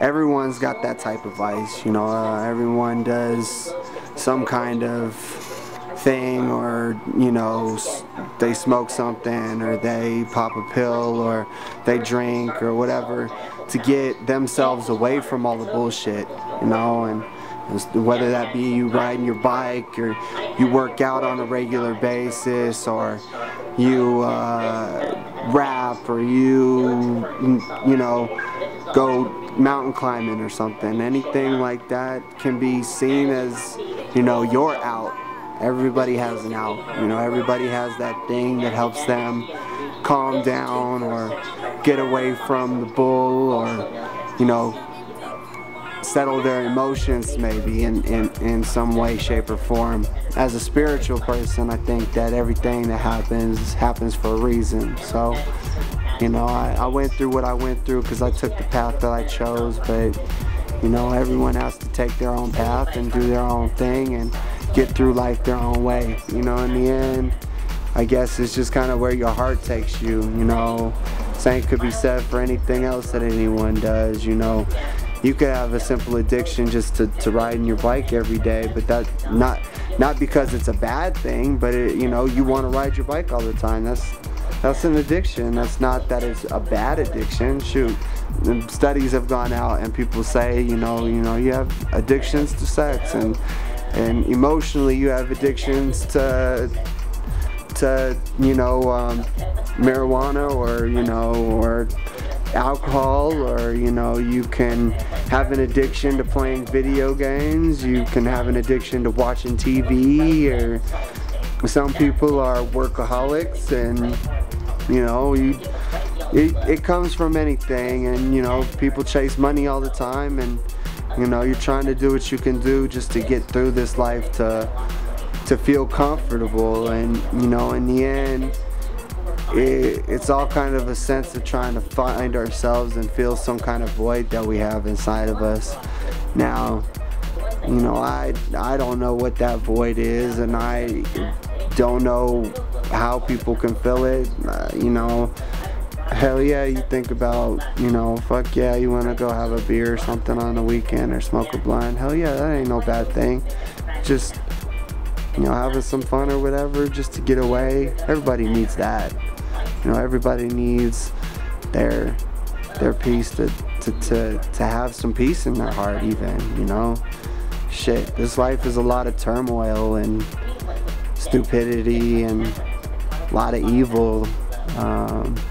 everyone's got that type of vice, you know. Everyone does some kind of thing, or you know, they smoke something, or they pop a pill, or they drink, or whatever, to get themselves away from all the bullshit, you know. And whether that be you riding your bike, or you work out on a regular basis, or you rap, or you know, go mountain climbing or something, anything like that can be seen as, you know, your out. Everybody has an out, you know. Everybody has that thing that helps them calm down, or get away from the bull, or, you know, settle their emotions maybe in some way, shape, or form. As a spiritual person, I think that everything that happens for a reason. So, you know, I went through what I went through because I took the path that I chose, but, you know, everyone has to take their own path and do their own thing and get through life their own way. You know, in the end, I guess it's just kind of where your heart takes you, you know. Same could be said for anything else that anyone does, you know. You could have a simple addiction just to riding your bike every day, but that not because it's a bad thing, but it, you know, you want to ride your bike all the time. That's an addiction. That's not that it's a bad addiction. Shoot, studies have gone out and people say, you know, you have addictions to sex, and emotionally you have addictions to you know, marijuana, or, you know, or alcohol, or, you know, you can have an addiction to playing video games, you can have an addiction to watching TV, or some people are workaholics, and, you know, it comes from anything. And, you know, people chase money all the time, and, you know, you're trying to do what you can do just to get through this life, to feel comfortable. And, you know, in the end, it's all kind of a sense of trying to find ourselves and feel some kind of void that we have inside of us. Now, you know, I don't know what that void is, and I don't know how people can fill it. You know, hell yeah, you think about, you know, fuck yeah, you want to go have a beer or something on the weekend, or smoke a blunt. Hell yeah, that ain't no bad thing. Just, you know, having some fun or whatever, just to get away. Everybody needs that. You know, everybody needs their peace to have some peace in their heart, even, you know. Shit, this life is a lot of turmoil and stupidity and a lot of evil,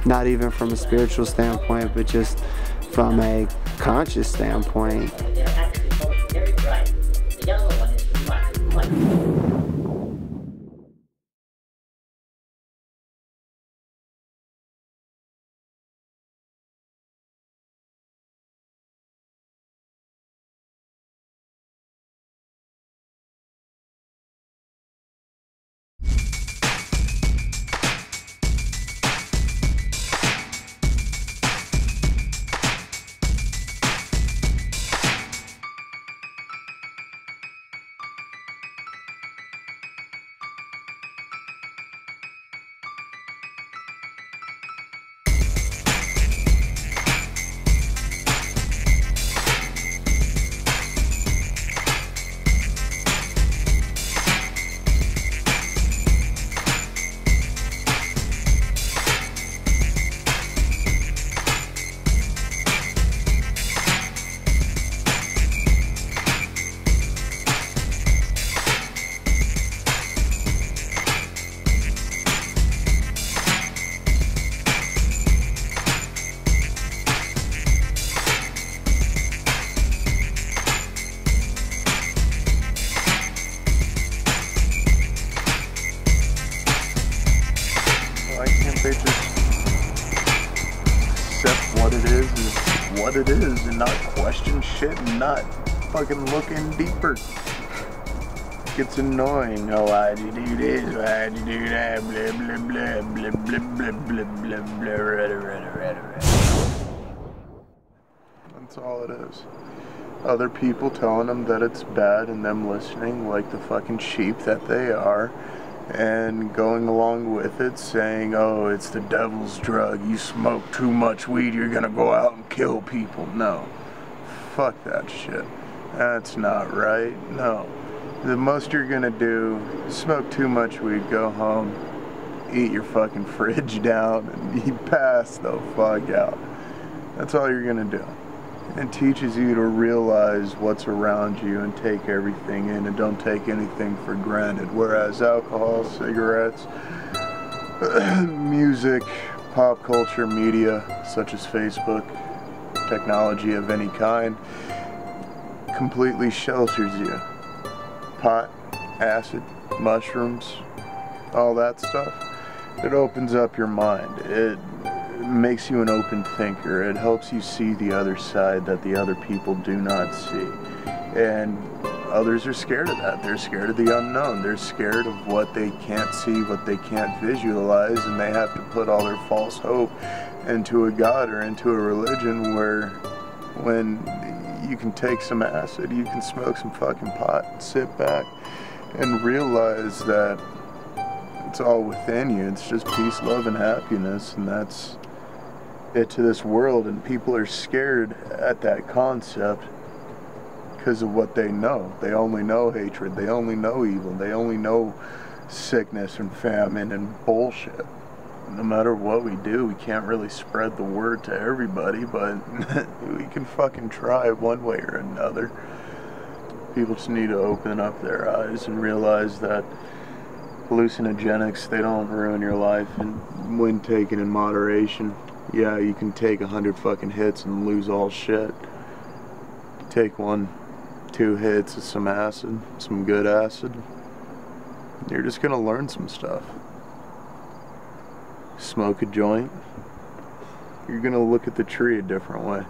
not even from a spiritual standpoint, but just from a conscious standpoint. They just accept what it is what it is, and not question shit, and not fucking look in deeper. It gets annoying. Oh, why'd you do this? Why'd you do that? Blah blah blah blah blah blah blah blah blah. That's all it is. Other people telling them that it's bad, and them listening like the fucking sheep that they are, and going along with it, saying, oh, it's the devil's drug, you smoke too much weed, you're gonna go out and kill people. No. fuck that shit. That's not right. No. The most you're gonna do, smoke too much weed, go home, eat your fucking fridge down, and you pass the fuck out. That's all you're gonna do. It teaches you to realize what's around you and take everything in and don't take anything for granted. Whereas alcohol, cigarettes, music, pop culture, media, such as Facebook, technology of any kind, completely shelters you. Pot, acid, mushrooms, all that stuff, it opens up your mind. It makes you an open thinker. It helps you see the other side that the other people do not see. And others are scared of that. They're scared of the unknown. They're scared of what they can't see, what they can't visualize, and they have to put all their false hope into a god or into a religion where when you can take some acid, you can smoke some fucking pot, and sit back and realize that it's all within you. It's just peace, love, and happiness, and that's it to this world. And people are scared at that concept because of what they know. They only know hatred, they only know evil, they only know sickness and famine and bullshit. No matter what we do, we can't really spread the word to everybody, but we can fucking try one way or another. People just need to open up their eyes and realize that hallucinogenics, they don't ruin your life, and when taken in moderation, yeah, you can take 100 fucking hits and lose all shit. Take 1-2 hits of some acid, some good acid, you're just gonna learn some stuff. Smoke a joint, you're gonna look at the tree a different way.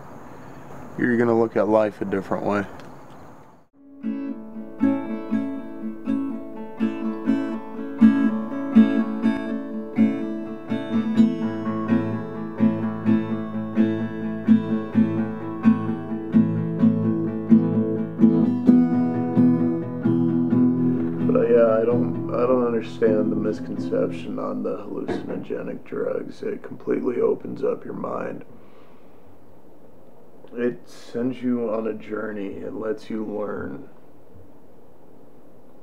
You're gonna look at life a different way. I don't understand the misconception on the hallucinogenic drugs. It completely opens up your mind. It sends you on a journey. It lets you learn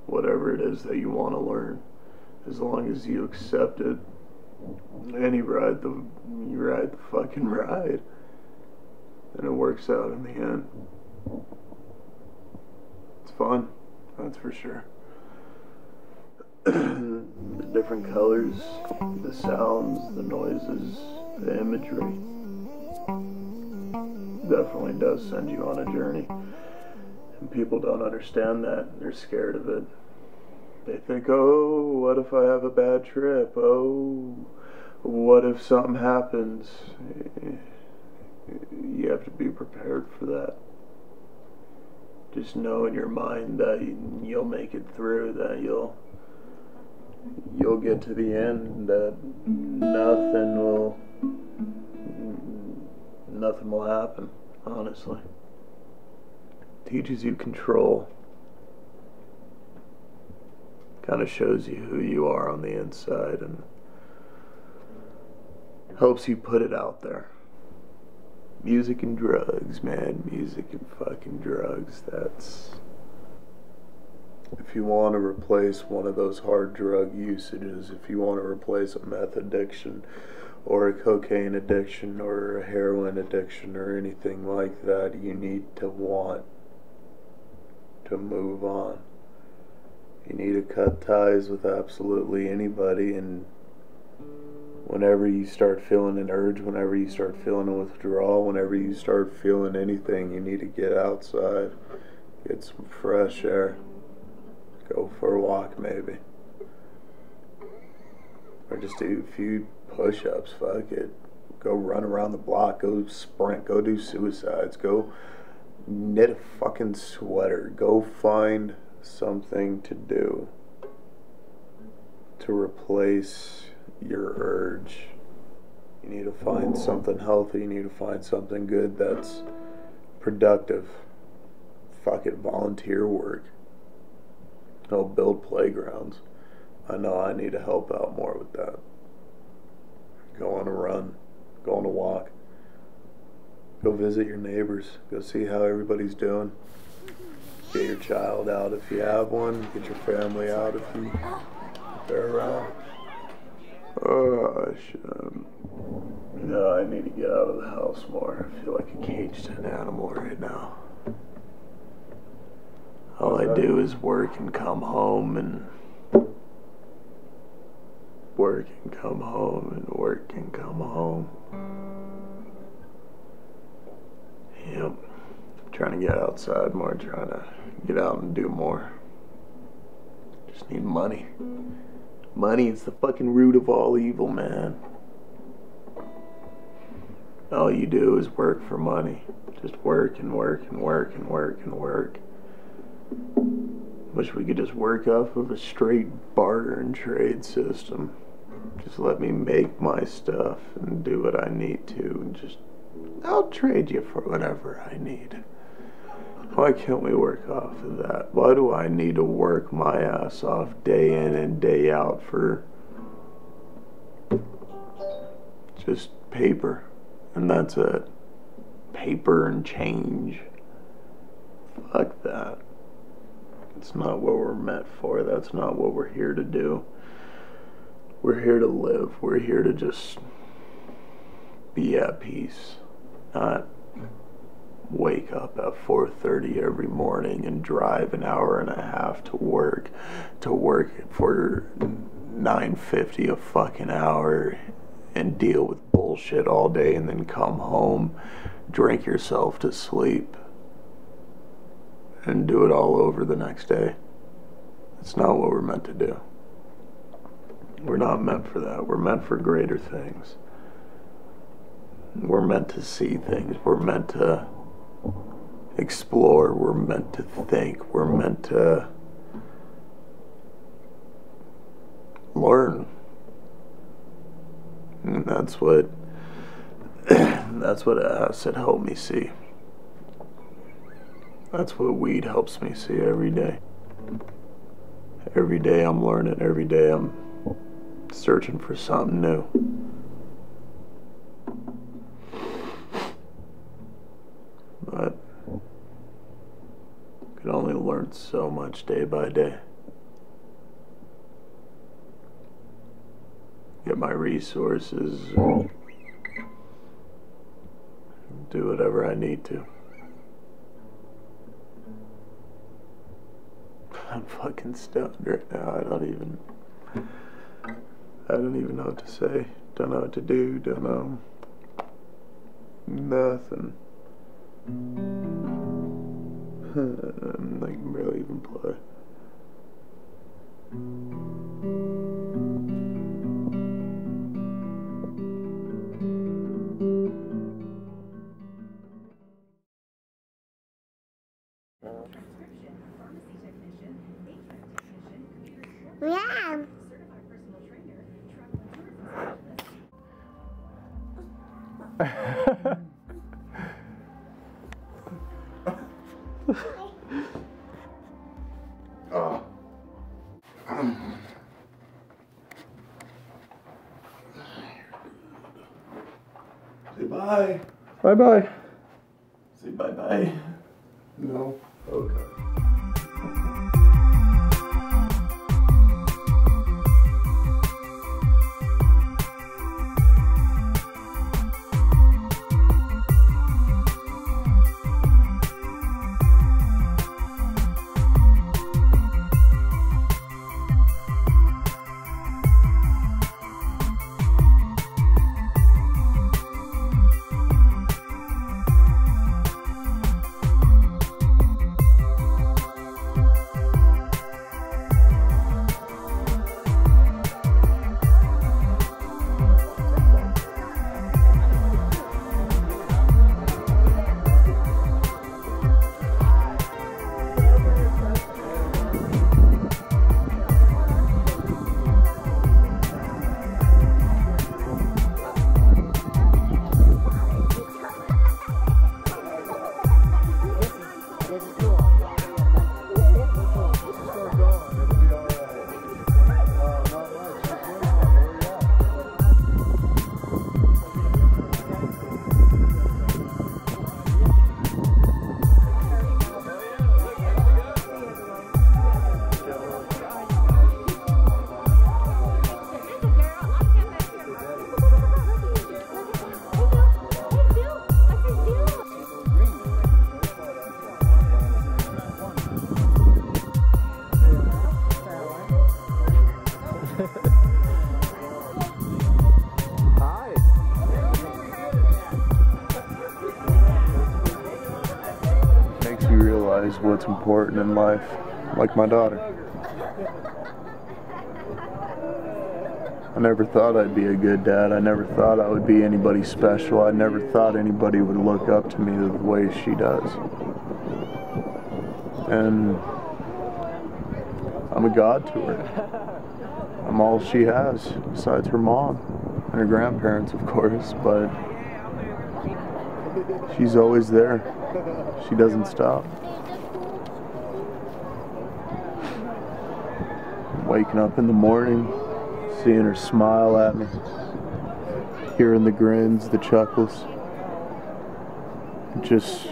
whatever it is that you want to learn, as long as you accept it. And you ride the fucking ride, and it works out in the end. It's fun, that's for sure. The different colors, the sounds, the noises, the imagery definitely does send you on a journey. And people don't understand that. They're scared of it. They think, oh, what if I have a bad trip? Oh, what if something happens? You have to be prepared for that. Just know in your mind that you'll make it through, that you'll get to the end, that nothing will happen, honestly. Teaches you control. Kind of shows you who you are on the inside and helps you put it out there. Music and drugs, man. Music and fucking drugs. That's... If you want to replace one of those hard drug usages, if you want to replace a meth addiction or a cocaine addiction or a heroin addiction or anything like that, you need to want to move on. You need to cut ties with absolutely anybody, and whenever you start feeling an urge, whenever you start feeling a withdrawal, whenever you start feeling anything, you need to get outside, get some fresh air. Go for a walk, maybe. Or just do a few push-ups, fuck it. Go run around the block, go sprint, go do suicides, go knit a fucking sweater, go find something to do to replace your urge. You need to find something healthy, you need to find something good that's productive. Fuck it, volunteer work. Help build playgrounds. I know I need to help out more with that. Go on a run. Go on a walk. Go visit your neighbors. Go see how everybody's doing. Get your child out if you have one. Get your family out if they're around. Oh, no, I need to get out of the house more. I feel like a caged animal right now. All I do is work and come home and work and come home and work and come home. Yep. Trying to get outside more, trying to get out and do more. Just need money. Money is the fucking root of all evil, man. All you do is work for money. Just work and work and work and work and work. Wish we could just work off of a straight barter and trade system. Just let me make my stuff and do what I need to, and just, I'll trade you for whatever I need. Why can't we work off of that? Why do I need to work my ass off day in and day out for just paper? And that's it. Paper and change. Fuck that. It's not what we're meant for. That's not what we're here to do. We're here to live. We're here to just be at peace. Not wake up at 4:30 every morning and drive an hour and a half to work for $9.50 a fucking hour and deal with bullshit all day and then come home, drink yourself to sleep, and do it all over the next day. That's not what we're meant to do. We're not meant for that. We're meant for greater things. We're meant to see things. We're meant to explore. We're meant to think. We're meant to learn. And that's what acid helped me see. That's what weed helps me see every day. Every day I'm learning. Every day I'm searching for something new. But I can only learn so much day by day. Get my resources and do whatever I need to. I'm fucking stoned right now. I don't even know what to say. Don't know what to do. Don't know nothing. I can barely even play. Yeah. Say bye. Bye-bye. Say bye-bye. No. Okay. realize what's important in life, like my daughter. I never thought I'd be a good dad. I never thought I would be anybody special. I never thought anybody would look up to me the way she does. And I'm a god to her. I'm all she has, besides her mom and her grandparents, of course, but she's always there. She doesn't stop. Waking up in the morning, seeing her smile at me, hearing the grins, the chuckles, it just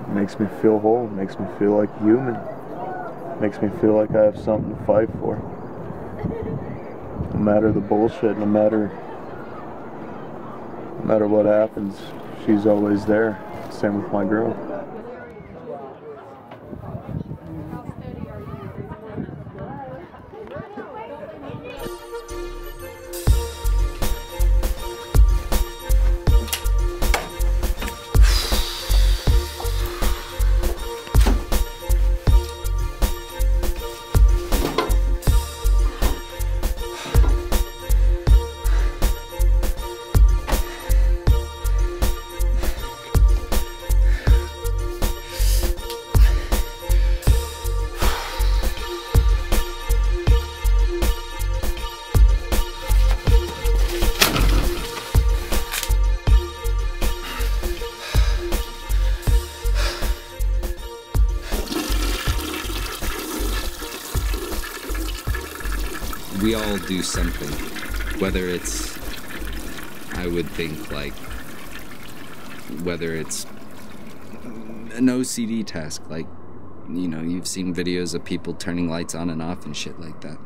makes me feel whole, makes me feel like a human, makes me feel like I have something to fight for. No matter the bullshit, no matter what happens, she's always there. Same with my girl. We all do something, whether it's, I would think, like, whether it's an OCD task, like, you know, you've seen videos of people turning lights on and off and shit like that.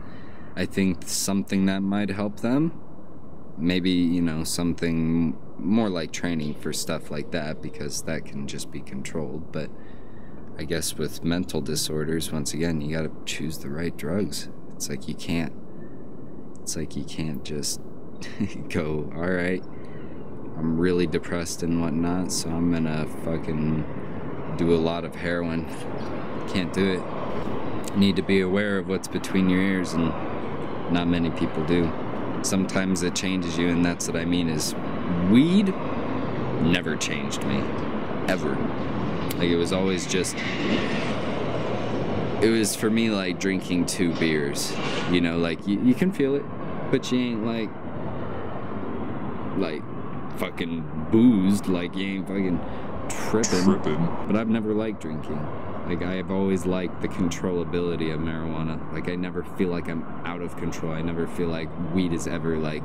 I think something that might help them, maybe, you know, something more like training for stuff like that, because that can just be controlled. But I guess with mental disorders, once again, you gotta choose the right drugs. It's like you can't just go, all right, I'm really depressed and whatnot, so I'm gonna fucking do a lot of heroin. Can't do it. You need to be aware of what's between your ears, and not many people do. Sometimes it changes you, and that's what I mean is weed never changed me, ever. Like, it was always just, it was for me like drinking 2 beers, you know, like you can feel it, but you ain't like fucking boozed, like you ain't fucking tripping. But I've never liked drinking. Like, I have always liked the controllability of marijuana. Like, I never feel like I'm out of control. I never feel like weed has ever like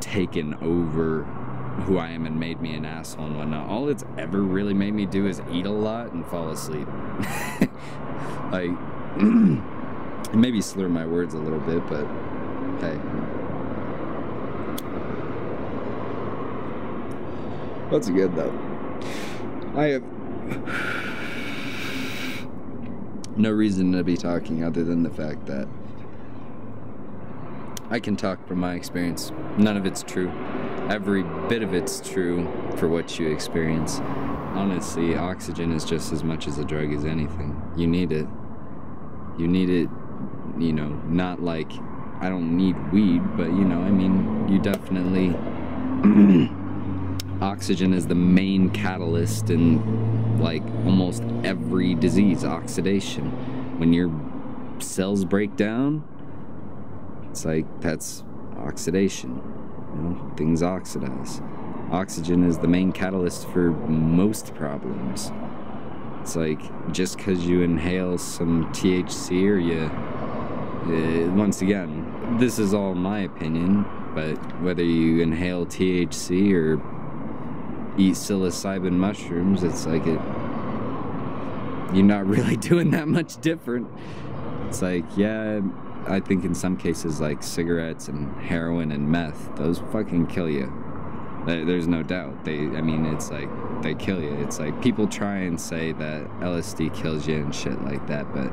taken over who I am and made me an asshole and whatnot. All it's ever really made me do is eat a lot and fall asleep. Like, maybe slur my words a little bit, but hey. Once again, though, I have no reason to be talking other than the fact that I can talk from my experience. None of it's true. Every bit of it's true for what you experience. Honestly, oxygen is just as much as a drug as anything. You need it. You need it, you know, not like I don't need weed, but, you know, I mean, you definitely... Oxygen is the main catalyst in, like, almost every disease. Oxidation. When your cells break down, it's like, that's oxidation. You know, things oxidize. Oxygen is the main catalyst for most problems. It's like, just because you inhale some THC or you... once again, this is all my opinion, but whether you inhale THC or eat psilocybin mushrooms, it's like you're not really doing that much different. It's like, yeah, I think in some cases like cigarettes and heroin and meth, those fucking kill you. There's no doubt. I mean, it's like, they kill you. It's like, people try and say that LSD kills you and shit like that, but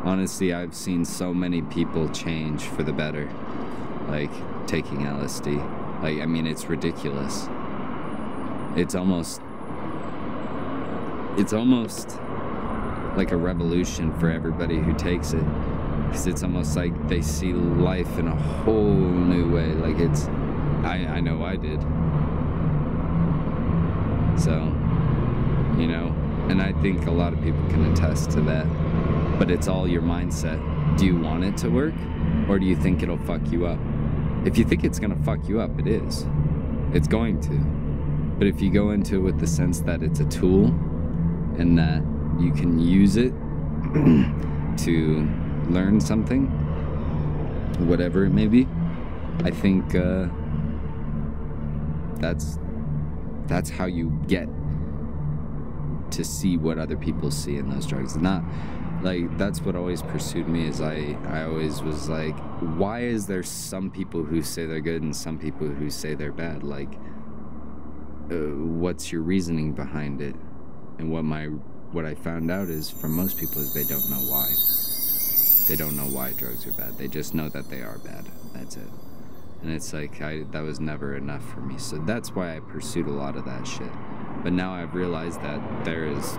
honestly, I've seen so many people change for the better, like, taking LSD. Like, I mean, it's ridiculous. It's almost it's almost like a revolution for everybody who takes it, because it's almost like they see life in a whole new way. Like it's, I know I did. So, you know, and I think a lot of people can attest to that, but it's all your mindset. Do you want it to work, or do you think it'll fuck you up? If you think it's gonna fuck you up, it is. It's going to. But if you go into it with the sense that it's a tool and that you can use it to learn something, whatever it may be, I think that's how you get to see what other people see in those drugs. Not like, that's what always pursued me, is I always was like, why is there some people who say they're good and some people who say they're bad? Like, what's your reasoning behind it? And what I found out is, from most people, is they don't know why. They don't know why drugs are bad. They just know that they are bad. That's it. And it's like, that was never enough for me. So that's why I pursued a lot of that shit. But now I've realized that there is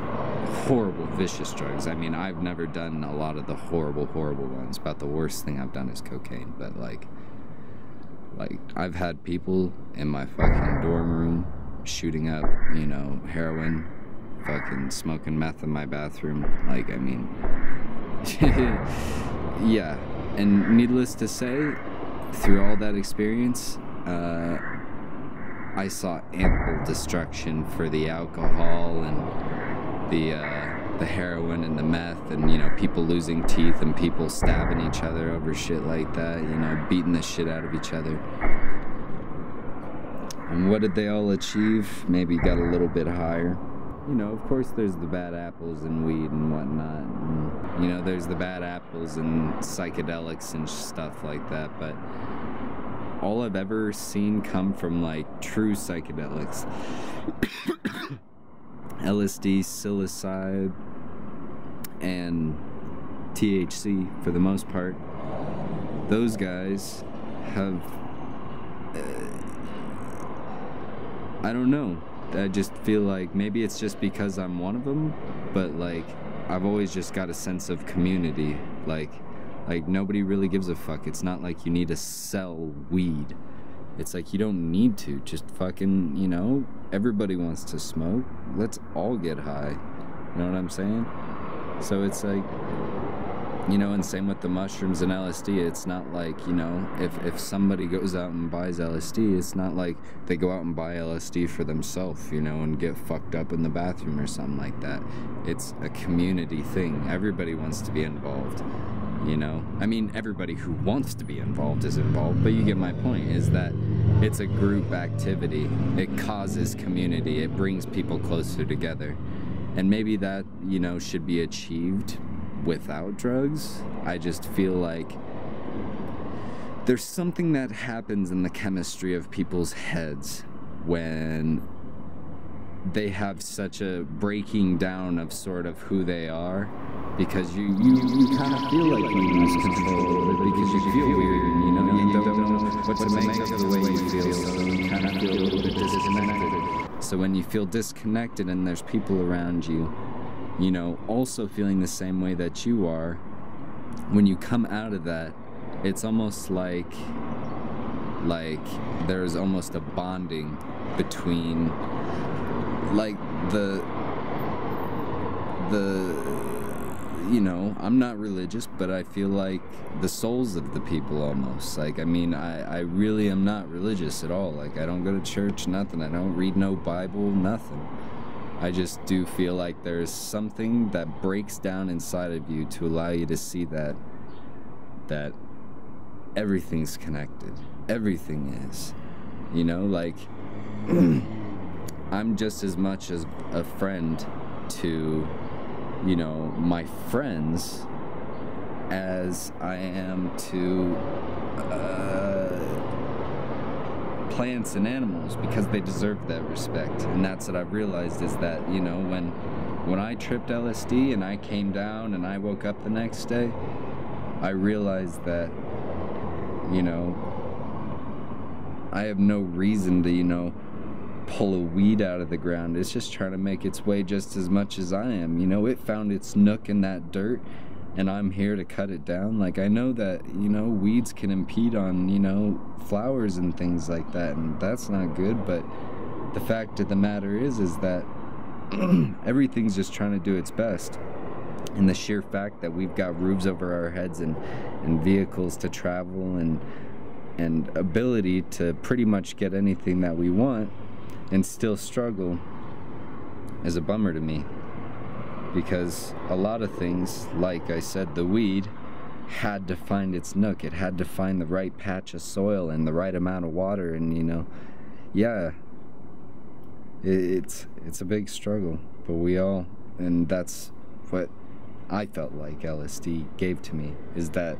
horrible, vicious drugs. I mean, I've never done a lot of the horrible, horrible ones. About the worst thing I've done is cocaine. But like I've had people in my fucking dorm room shooting up, you know, heroin, fucking smoking meth in my bathroom. Like, I mean, yeah. And needless to say, through all that experience, I saw ample destruction for the alcohol and the heroin and the meth, and, you know, people losing teeth and people stabbing each other over shit like that, you know, beating the shit out of each other. And what did they all achieve? Maybe got a little bit higher. You know, of course there's the bad apples in weed and whatnot. And, you know, there's the bad apples in psychedelics and stuff like that, but all I've ever seen come from, like, true psychedelics, LSD, psilocybin, and THC, for the most part, those guys have, I don't know, I just feel like maybe it's just because I'm one of them, but, like, I've always just got a sense of community. Like nobody really gives a fuck. It's not like you need to sell weed. It's like, you don't need to. Just fucking, you know, everybody wants to smoke. Let's all get high. You know what I'm saying? So it's like, you know, and same with the mushrooms and LSD. It's not like, you know, if somebody goes out and buys LSD, it's not like they go out and buy LSD for themselves, you know, and get fucked up in the bathroom or something like that. It's a community thing. Everybody wants to be involved, you know? I mean, everybody who wants to be involved is involved, but you get my point, is that it's a group activity. It causes community. It brings people closer together. And maybe that, you know, should be achieved without drugs. I just feel like there's something that happens in the chemistry of people's heads when they have such a breaking down of sort of who they are, because you kind of feel like you lose control a little bit, because you feel weird, and, you know, you don't know what to make of the way you feel, so you kind of feel a little bit disconnected. So when you feel disconnected and there's people around you, you know, also feeling the same way that you are, when you come out of that, it's almost like there's almost a bonding between, like, the you know, I'm not religious, but I feel like the souls of the people almost. Like, I mean, I really am not religious at all. Like, I don't go to church, nothing. I don't read no Bible, nothing. I just do feel like there's something that breaks down inside of you to allow you to see that everything's connected. Everything is. You know, like, I'm just as much as a friend to, you know, my friends as I am to plants and animals, because they deserve that respect. And that's what I've realized, is that, you know, when I tripped LSD and I came down and I woke up the next day, I realized that, you know, I have no reason to, you know, pull a weed out of the ground. It's just trying to make its way just as much as I am. You know, it found its nook in that dirt, and I'm here to cut it down. Like, I know that, you know, weeds can impede on, you know, flowers and things like that, and that's not good. But the fact of the matter is that everything's just trying to do its best. And the sheer fact that we've got roofs over our heads and vehicles to travel and ability to pretty much get anything that we want and still struggle is a bummer to me. Because a lot of things, like I said, the weed had to find its nook. It had to find the right patch of soil and the right amount of water, and, you know, yeah, it's a big struggle, but we all, and that's what I felt like LSD gave to me, is that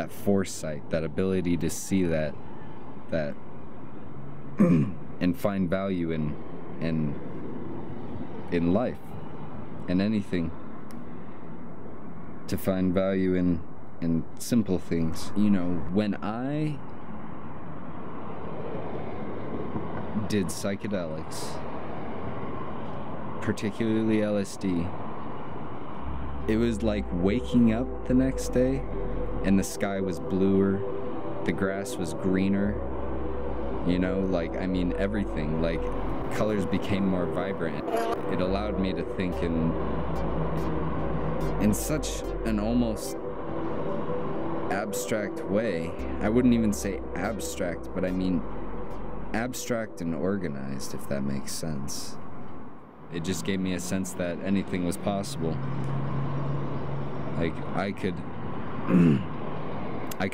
foresight, that ability to see that and find value in life and anything, to find value in simple things. You know, when I did psychedelics, particularly LSD, it was like waking up the next day and the sky was bluer, the grass was greener, you know, like, I mean, everything, like, colors became more vibrant. It allowed me to think in such an almost abstract way. I wouldn't even say abstract, but I mean abstract and organized, if that makes sense. It just gave me a sense that anything was possible. Like, I could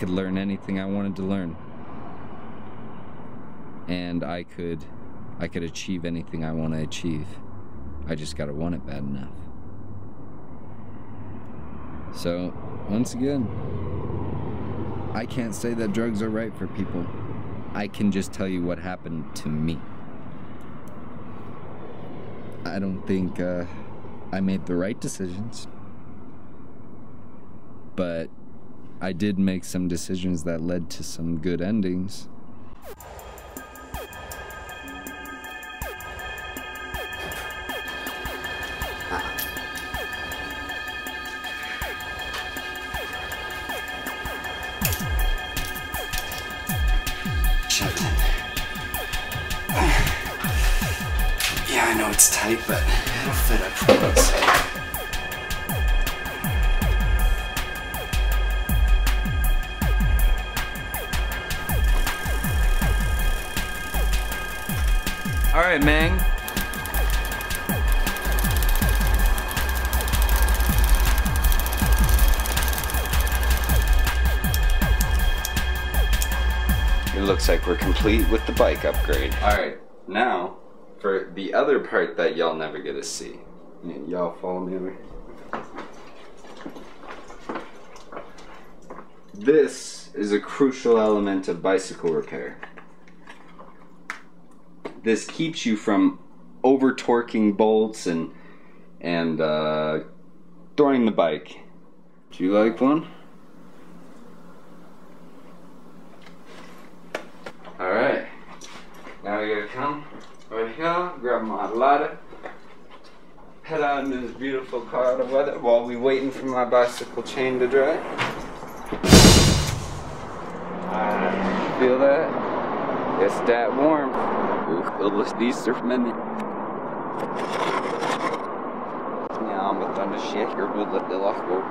learn anything I wanted to learn, and I could achieve anything I want to achieve. I just gotta want it bad enough. So, once again, I can't say that drugs are right for people. I can just tell you what happened to me. I don't think I made the right decisions, but I did make some decisions that led to some good endings. Yeah, I know it's tight, but it'll fit, I promise. All right, Mang. It looks like we're complete with the bike upgrade. All right, now for the other part that y'all never get to see. Y'all follow me over. This is a crucial element of bicycle repair. This keeps you from over-torquing bolts and throwing the bike. Do you like one? Alright, now we gotta come over here, grab my lighter, head out into this beautiful cloudy weather while we waiting for my bicycle chain to dry. Feel that? It's that warm. These are many. Ja, met dan de shaker wil dat de lach go.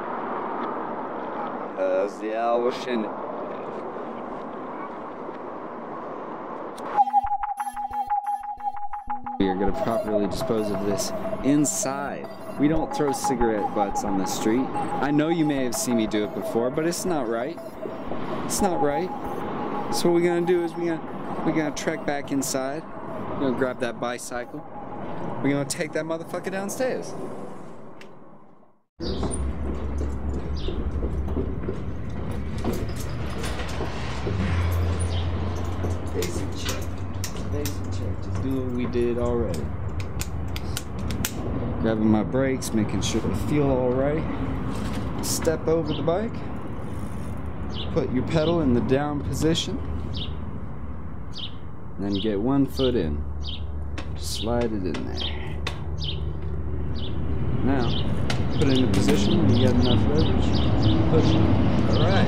Ja, waarschijnlijk. We are going to properly dispose of this inside. We don't throw cigarette butts on the street. I know you may have seen me do it before, but it's not right. It's not right. So what we're going to do is we're going to trek back inside. We're going to grab that bicycle. We're going to take that motherfucker downstairs. Basic check. Basic check. Just do what we did already. Grabbing my brakes, making sure they feel alright. Step over the bike. Put your pedal in the down position. And then get one foot in. slide it in there. Now, put it in a position when you get enough leverage, push it. Alright,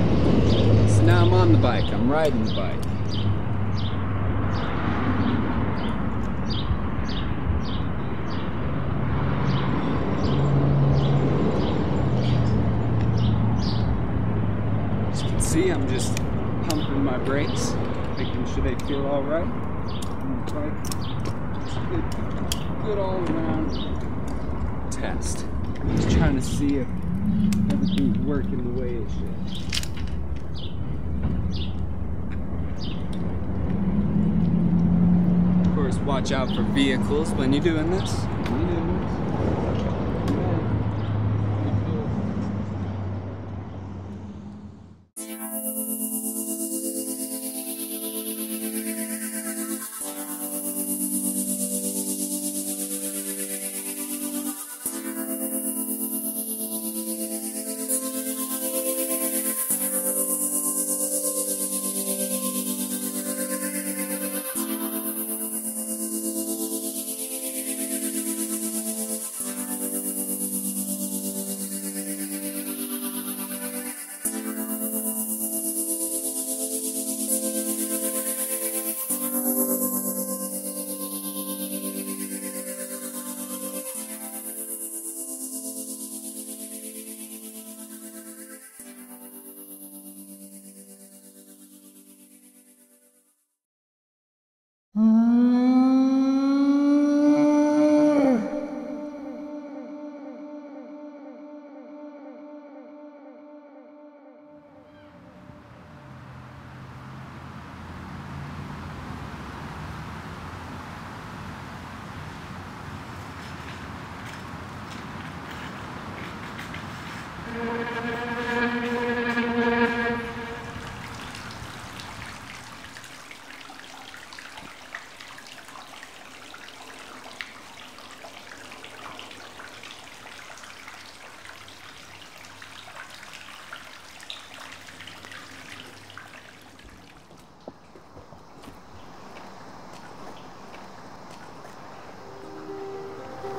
so now I'm on the bike, I'm riding the bike. As you can see, I'm just pumping my brakes, making sure they feel alright. And the bike, just good all around test. Just trying to see if everything's working the way it should. Of course, watch out for vehicles when you're doing this.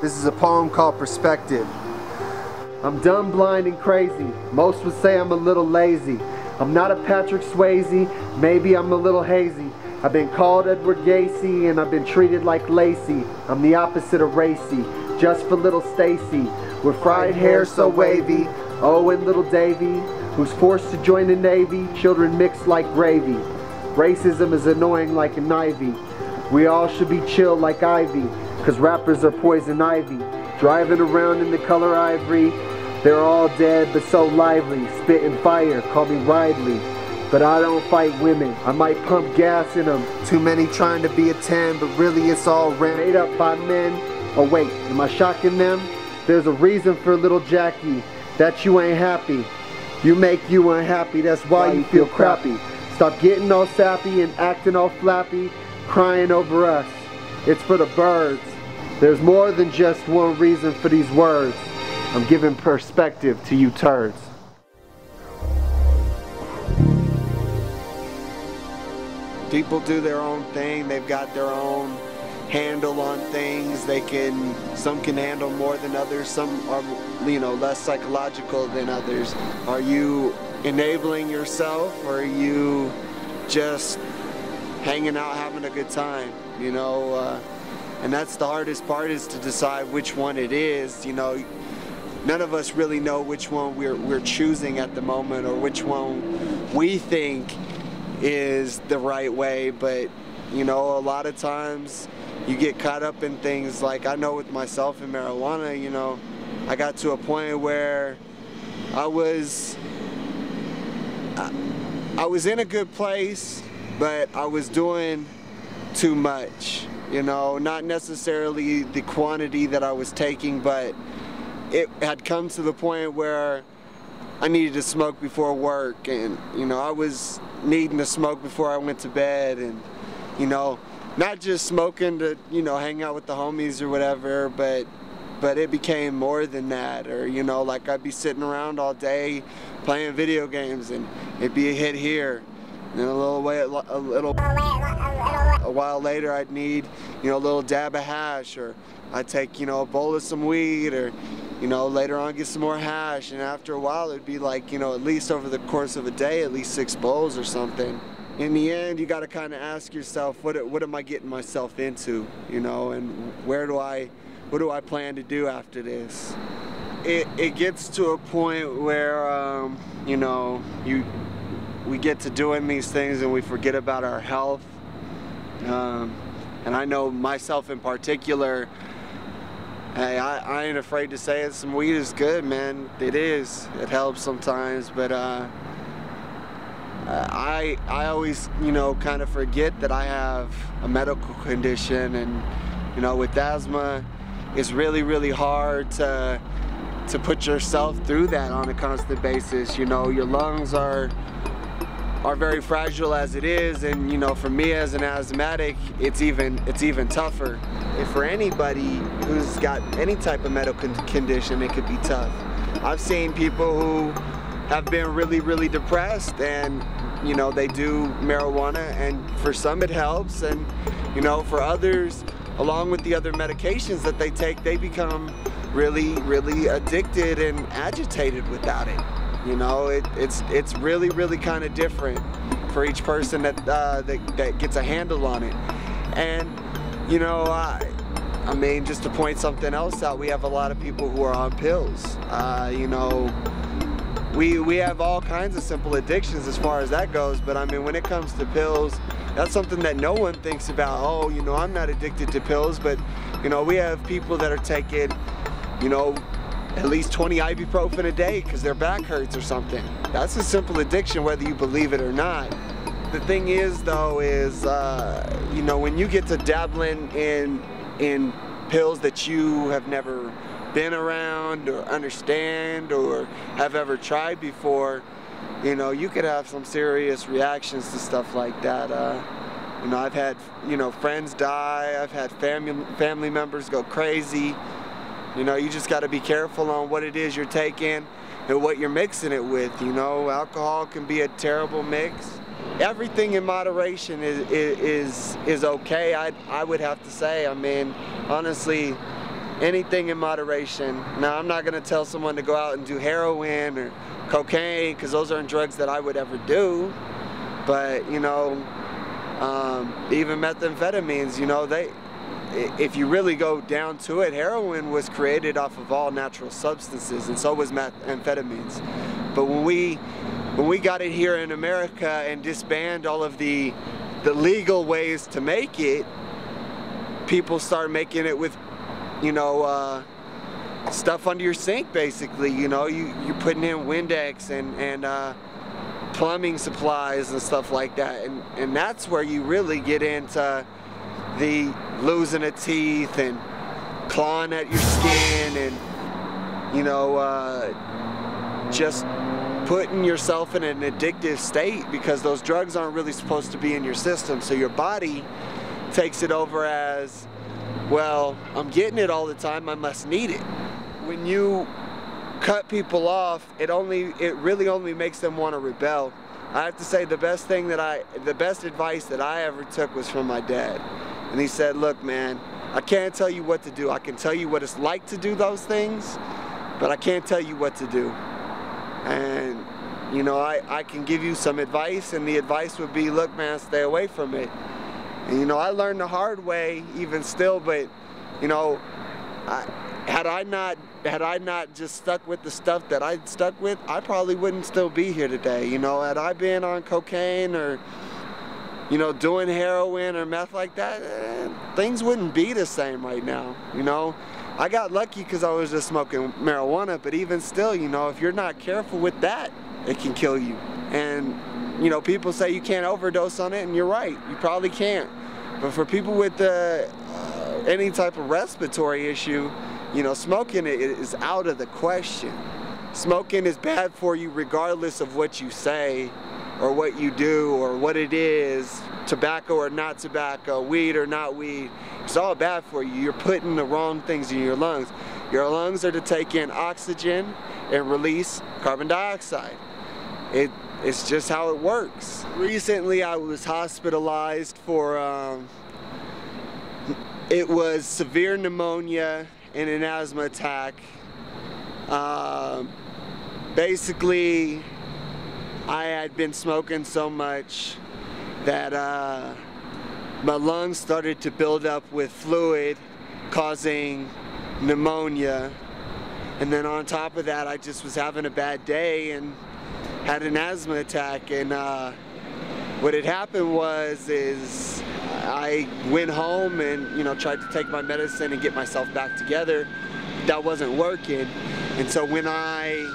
This is a poem called Perspective. I'm dumb, blind, and crazy. Most would say I'm a little lazy. I'm not a Patrick Swayze, maybe I'm a little hazy. I've been called Edward Gacy and I've been treated like Lacey. I'm the opposite of racy, just for little Stacy. With fried hair so wavy, oh, and little Davy, who's forced to join the Navy, children mixed like gravy. Racism is annoying like an ivy. We all should be chill like Ivy, cause rappers are poison ivy. Driving around in the color ivory, they're all dead but so lively. Spitting fire, call me Ridley. But I don't fight women, I might pump gas in them. Too many trying to be a 10, but really it's all made up by men. Oh wait, am I shocking them? There's a reason for little Jackie, that you ain't happy. You make you unhappy, that's why you feel crappy. Stop getting all sappy and acting all flappy, crying over us. It's for the birds. There's more than just one reason for these words. I'm giving perspective to you turds. People do their own thing. They've got their own handle on things. Some can handle more than others. Some are, less psychological than others. Are you enabling yourself, or are you just hanging out, having a good time? And that's the hardest part, is to decide which one it is. None of us really know which one we're choosing at the moment, or which one we think is the right way. But a lot of times you get caught up in things. Like, I know with myself and marijuana, I got to a point where I was in a good place, but I was doing too much. Not necessarily the quantity that I was taking, but it had come to the point where I needed to smoke before work, and I was needing to smoke before I went to bed, and not just smoking to hang out with the homies or whatever, but it became more than that. Or like, I'd be sitting around all day playing video games, and it'd be a hit here and a little a while later I'd need, you know, a little dab of hash, or I'd take, you know, a bowl of some weed, or, you know, later on get some more hash, and after a while it'd be like, you know, at least over the course of a day, at least 6 bowls or something. In the end, you got to kind of ask yourself, what am I getting myself into, you know, and what do I plan to do after this? It gets to a point where, you know, we get to doing these things and we forget about our health. And I know myself in particular, hey, I ain't afraid to say it, some weed is good, man. It is. It helps sometimes, but I always, you know, kind of forget that I have a medical condition, and, you know, with asthma, it's really, really hard to put yourself through that on a constant basis. You know, your lungs are very fragile as it is, and, you know, for me as an asthmatic, it's even tougher. And for anybody who's got any type of medical condition, it could be tough. I've seen people who have been really, really depressed, and, you know, they do marijuana, and for some it helps, and, you know, for others, along with the other medications that they take, they become really, really addicted and agitated without it. You know, it's really, really kind of different for each person that gets a handle on it. And, you know, I mean, just to point something else out, we have a lot of people who are on pills. You know, we have all kinds of simple addictions as far as that goes, but I mean, when it comes to pills, that's something that no one thinks about. Oh, you know, I'm not addicted to pills, but, you know, we have people that are taking, you know, at least 20 ibuprofen a day because their back hurts or something. That's a simple addiction, whether you believe it or not. The thing is, though, is, you know, when you get to dabbling in pills that you have never been around or understand or have ever tried before, you know, you could have some serious reactions to stuff like that. You know, I've had, you know, friends die, I've had family members go crazy. You know, you just got to be careful on what it is you're taking and what you're mixing it with. You know, alcohol can be a terrible mix. Everything in moderation is okay, I would have to say. I mean, honestly, anything in moderation. Now, I'm not going to tell someone to go out and do heroin or cocaine, because those aren't drugs that I would ever do. But, you know, even methamphetamines, you know, if you really go down to it, heroin was created off of all natural substances, and so was methamphetamines. But when we got it here in America and disbanded all of the legal ways to make it, people started making it with, you know, stuff under your sink, basically. You know, you're putting in Windex and plumbing supplies and stuff like that, and that's where you really get into the losing of teeth and clawing at your skin, and, you know, just putting yourself in an addictive state, because those drugs aren't really supposed to be in your system. So your body takes it over as, well, I'm getting it all the time, I must need it. When you cut people off, it really only makes them want to rebel. I have to say, the best advice that I ever took was from my dad. And he said, look, man, I can't tell you what to do. I can tell you what it's like to do those things, but I can't tell you what to do. And, you know, I can give you some advice, and the advice would be, look, man, stay away from it. And, you know, I learned the hard way even still, but, you know, had I not just stuck with the stuff that I stuck with, I probably wouldn't still be here today. You know, had I been on cocaine or, you know, doing heroin or meth like that, things wouldn't be the same right now. You know, I got lucky because I was just smoking marijuana, but even still, you know, if you're not careful with that, it can kill you. And, you know, people say you can't overdose on it, and you're right, you probably can't. But for people with any type of respiratory issue, you know, smoking is out of the question. Smoking is bad for you regardless of what you say or what you do or what it is, tobacco or not tobacco, weed or not weed. It's all bad for you. You're putting the wrong things in your lungs. Your lungs are to take in oxygen and release carbon dioxide. it's just how it works. Recently I was hospitalized for, it was severe pneumonia and an asthma attack. Basically, I had been smoking so much that my lungs started to build up with fluid, causing pneumonia. And then on top of that, I just was having a bad day and had an asthma attack. And what had happened was I went home and, you know, tried to take my medicine and get myself back together. That wasn't working. And so when I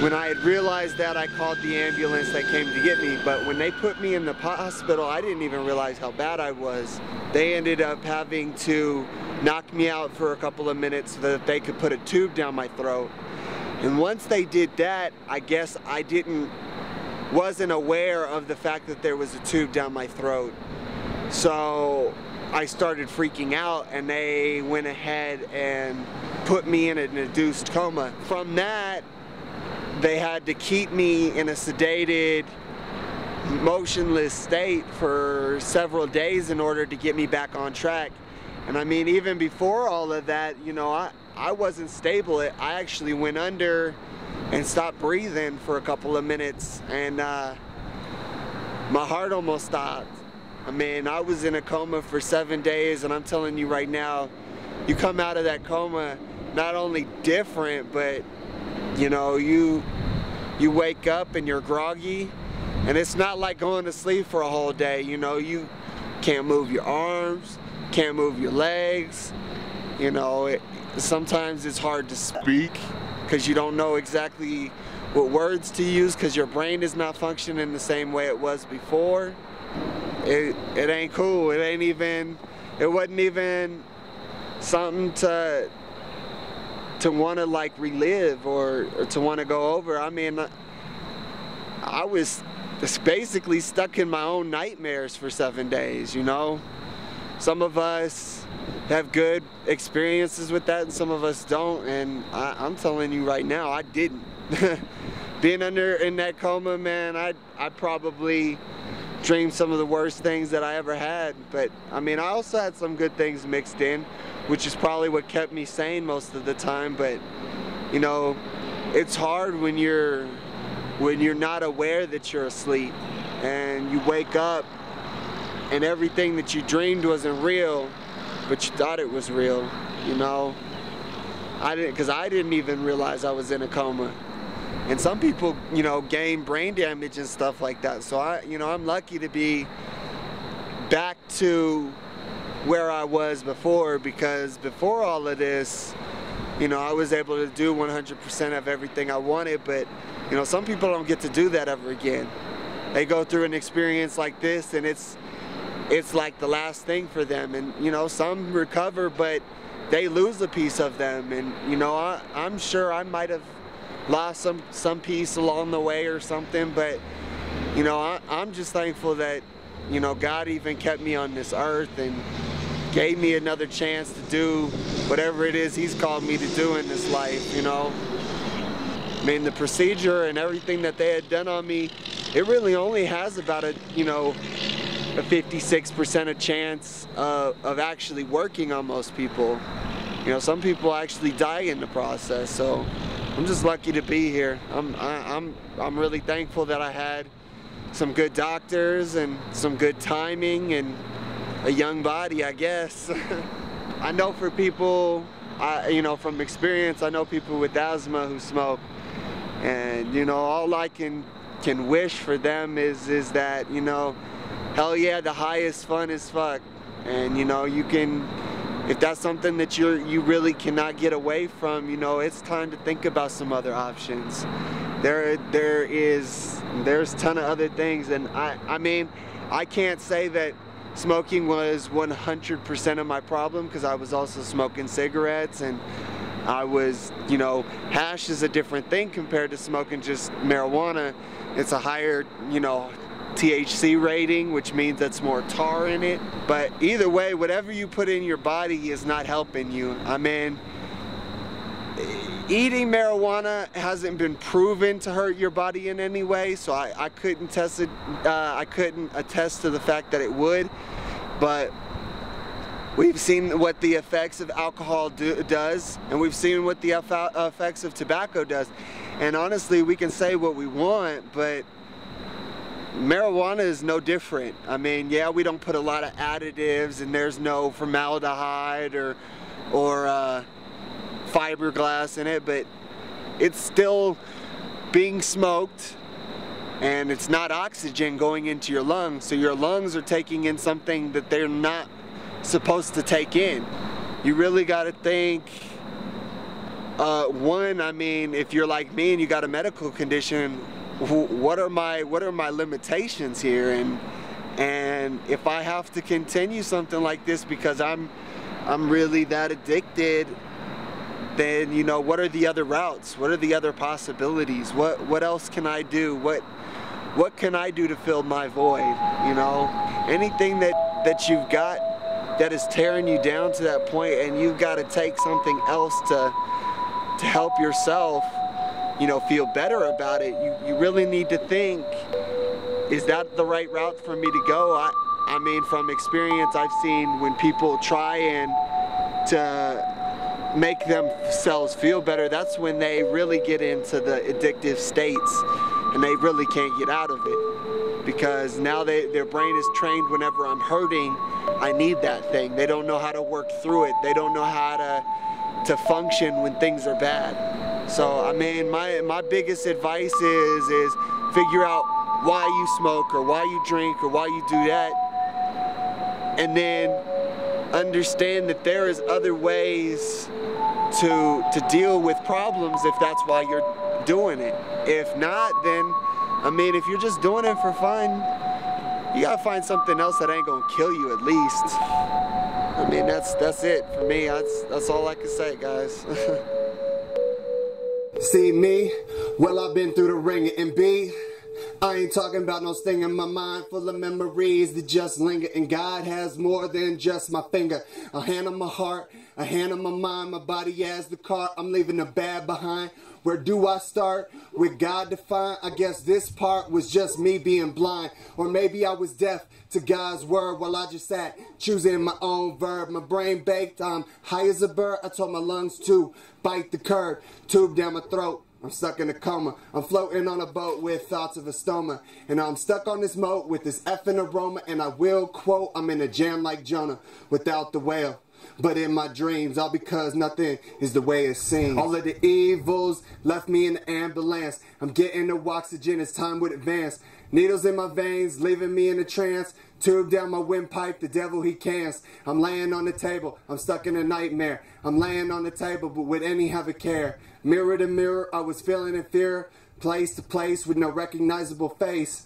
had realized that, I called the ambulance that came to get me. But when they put me in the hospital, I didn't even realize how bad I was. They ended up having to knock me out for a couple of minutes so that they could put a tube down my throat. And once they did that, I guess I wasn't aware of the fact that there was a tube down my throat. So I started freaking out, and they went ahead and put me in an induced coma. From that, they had to keep me in a sedated, motionless state for several days in order to get me back on track. And I mean, even before all of that, you know, I wasn't stable. I actually went under and stopped breathing for a couple of minutes, and my heart almost stopped. I mean, I was in a coma for 7 days, and I'm telling you right now, you come out of that coma not only different, but you know, you wake up and you're groggy, and it's not like going to sleep for a whole day. You know, you can't move your arms, can't move your legs. You know, sometimes it's hard to speak because you don't know exactly what words to use because your brain is not functioning the same way it was before. It ain't cool. It wasn't even something to want to like relive or to want to go over. I mean, I was just basically stuck in my own nightmares for 7 days, you know. Some of us have good experiences with that and some of us don't, and I'm telling you right now, I didn't. Being in that coma, man, I probably dreamed some of the worst things that I ever had. But I mean, I also had some good things mixed in, which is probably what kept me sane most of the time. But you know, it's hard when you're not aware that you're asleep and you wake up and everything that you dreamed wasn't real, but you thought it was real. You know, I didn't even realize I was in a coma. And some people, you know, gain brain damage and stuff like that. So I'm lucky to be back to where I was before, because before all of this, you know, I was able to do 100% of everything I wanted. But you know, some people don't get to do that ever again. They go through an experience like this, and it's like the last thing for them. And you know, some recover, but they lose a piece of them. And you know, I'm sure I might have lost some piece along the way or something, but you know, I'm just thankful that, you know, God even kept me on this earth and gave me another chance to do whatever it is He's called me to do in this life. You know, I mean, the procedure and everything that they had done on me, it really only has about a 56% chance of actually working on most people. You know, some people actually die in the process. So I'm just lucky to be here. I'm really thankful that I had some good doctors and some good timing and a young body, I guess. I know for people, you know, from experience, I know people with asthma who smoke, and you know, all I can wish for them is that, you know, hell yeah, the high is fun as fuck, and you know, you can. If that's something that you really cannot get away from, you know, it's time to think about some other options. There's a ton of other things, and I mean, I can't say that smoking was 100% of my problem, because I was also smoking cigarettes, and I was, you know, hash is a different thing compared to smoking just marijuana. It's a higher, you know, THC rating, which means that's more tar in it. But either way, whatever you put in your body is not helping you. I mean, eating marijuana hasn't been proven to hurt your body in any way, so I couldn't test it. I couldn't attest to the fact that it would, but we've seen what the effects of alcohol does, and we've seen what the effects of tobacco does. And honestly, we can say what we want, but marijuana is no different. I mean, yeah, we don't put a lot of additives, and there's no formaldehyde or fiberglass in it, but it's still being smoked, and it's not oxygen going into your lungs, so your lungs are taking in something that they're not supposed to take in. You really got to think, one, I mean, if you're like me and you got a medical condition, what are my limitations here, and if I have to continue something like this because I'm really that addicted, then, you know, what are the other routes? What are the other possibilities? What else can I do? What can I do to fill my void? You know, anything that you've got that is tearing you down to that point, and you've got to take something else to help yourself, you know, feel better about it. You really need to think, is that the right route for me to go? I mean, from experience, I've seen when people try and to make themselves feel better, that's when they really get into the addictive states, and they really can't get out of it, because now their brain is trained, whenever I'm hurting, I need that thing. They don't know how to work through it. They don't know how to function when things are bad. So I mean, my biggest advice is figure out why you smoke or why you drink or why you do that, and then understand that there is other ways to deal with problems if that's why you're doing it. If not, then, I mean, if you're just doing it for fun, you gotta find something else that ain't gonna kill you at least. I mean, that's it for me. That's all I can say, guys. See me? Well, I've been through the ringer, and B, I ain't talking about no sting in my mind full of memories that just linger, and God has more than just my finger. A hand on my heart, a hand on my mind, my body as the cart. I'm leaving the bad behind. Where do I start? With God defined. I guess this part was just me being blind, or maybe I was deaf to God's word while I just sat choosing my own verb. My brain baked, I'm high as a bird. I told my lungs to bite the curb, tube down my throat. I'm stuck in a coma. I'm floating on a boat with thoughts of a stoma, and I'm stuck on this moat with this effing aroma. And I will quote, I'm in a jam like Jonah without the whale, but in my dreams, all because nothing is the way it seems. All of the evils left me in the ambulance. I'm getting no oxygen as time would advance. Needles in my veins, leaving me in a trance. Tube down my windpipe, the devil he cans. I'm laying on the table, I'm stuck in a nightmare. I'm laying on the table, but would any have a care? Mirror to mirror, I was feeling in fear. Place to place with no recognizable face.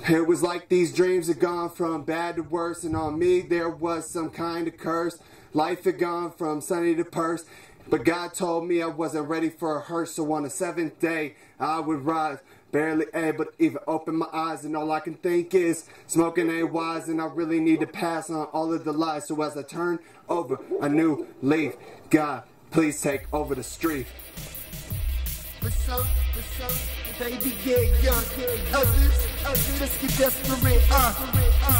It was like these dreams had gone from bad to worse, and on me there was some kind of curse. Life had gone from sunny to purse, but God told me I wasn't ready for a hearse. So on the 7th day I would rise, barely able to even open my eyes, and all I can think is smoking ain't wise, and I really need to pass on all of the lies. So as I turn over a new leaf, God, please take over the street. Baby, get young, others get desperate,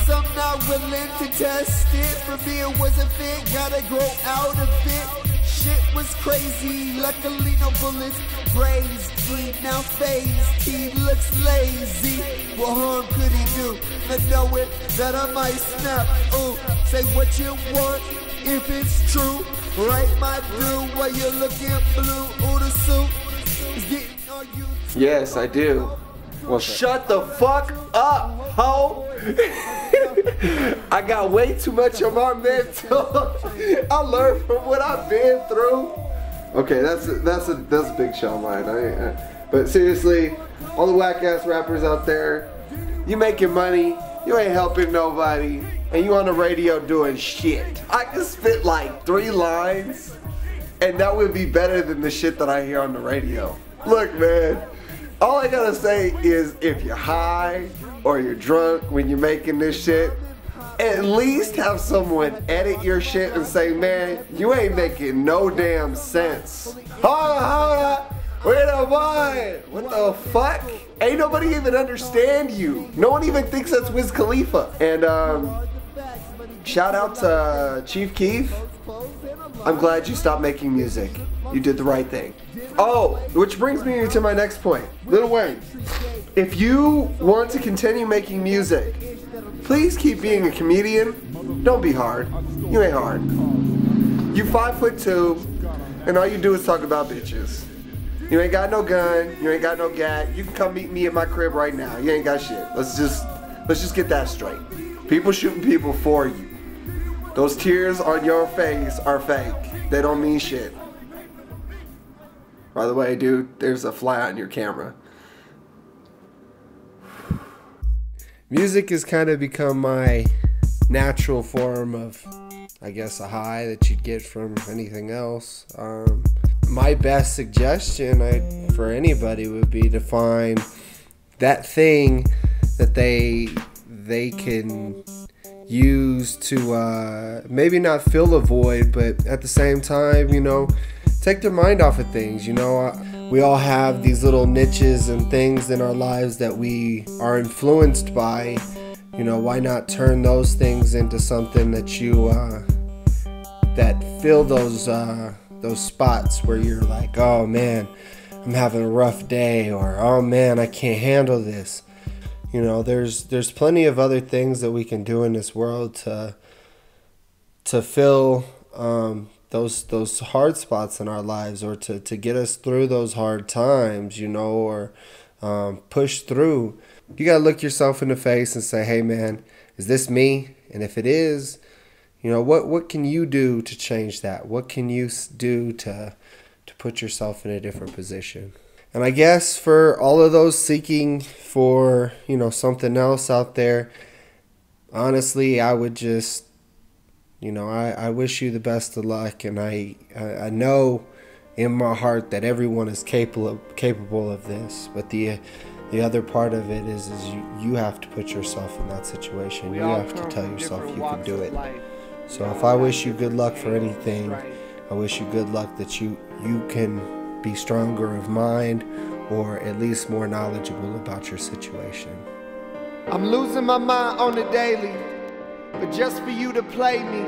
some not willing to test it. For me it wasn't fit, gotta grow out of it. Shit was crazy, luckily no bullets grazed. He now phased, he looks lazy. What harm could he do? Not knowing that I might snap. Ooh, say what you want if it's true. Write my do while you're looking blue. Ooh, the suit is getting on you. Yes, I do. Well, shut the fuck up, ho! I got way too much on my mental. I learned from what I've been through. Okay, that's a big shot line. But seriously, all the whack ass rappers out there, you making money, you ain't helping nobody, and you on the radio doing shit. I can spit like 3 lines, and that would be better than the shit that I hear on the radio. Look, man. All I gotta say is, if you're high or you're drunk when you're making this shit, at least have someone edit your shit and say, man, you ain't making no damn sense. Hold on. Wait a minute. What the fuck? Ain't nobody even understand you. No one even thinks that's Wiz Khalifa. And shout out to Chief Keef. I'm glad you stopped making music. You did the right thing. Oh, which brings me to my next point. Lil Wayne, if you want to continue making music, please keep being a comedian. Don't be hard. You ain't hard. You 5'2", and all you do is talk about bitches. You ain't got no gun. You ain't got no gat. You can come meet me at my crib right now. You ain't got shit. Let's just get that straight. People shooting people for you. Those tears on your face are fake. They don't mean shit. By the way, dude, there's a fly on your camera. Music has kind of become my natural form of, I guess, a high that you'd get from anything else. My best suggestion for anybody would be to find that thing that they can use to maybe not fill a void, but at the same time, you know, take their mind off of things. You know, we all have these little niches and things in our lives that we are influenced by. You know, why not turn those things into something that you that fill those spots where you're like, oh man, I'm having a rough day, or oh man, I can't handle this. You know, there's plenty of other things that we can do in this world to fill those hard spots in our lives, or to get us through those hard times, you know, or push through. You gotta look yourself in the face and say, hey man, is this me? And if it is, you know, what can you do to change that? What can you do to put yourself in a different position? And I guess for all of those seeking for, you know, something else out there, honestly, I would just, you know, I wish you the best of luck. And I know in my heart that everyone is capable of this. But the other part of it is you have to put yourself in that situation. You have to tell yourself you can do it. So if I wish you good luck for anything, I wish you good luck that you can be stronger of mind, or at least more knowledgeable about your situation. I'm losing my mind on the daily, but just for you to play me.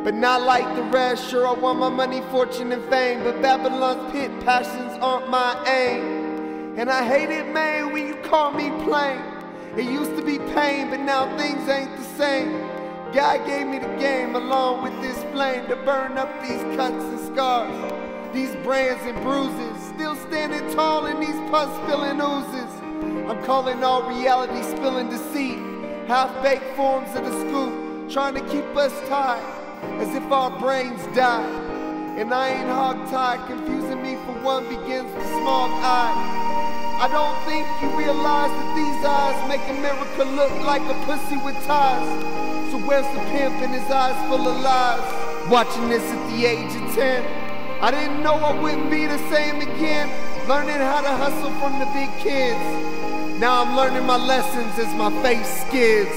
But not like the rest. Sure, I want my money, fortune, and fame, but Babylon's pit passions aren't my aim. And I hate it, man, when you call me plain. It used to be pain, but now things ain't the same. God gave me the game along with this flame to burn up these cuts and scars, these brands and bruises. Still standing tall in these pus-filling oozes. I'm calling all reality spilling deceit, half-baked forms of the scoop, trying to keep us tied as if our brains die. And I ain't hog-tied, confusing me for one begins with smog-eyed. I don't think you realize that these eyes make America look like a pussy with ties. So where's the pimp in his eyes full of lies? Watching this at the age of 10, I didn't know I wouldn't be the same again. Learning how to hustle from the big kids. Now I'm learning my lessons as my face skids.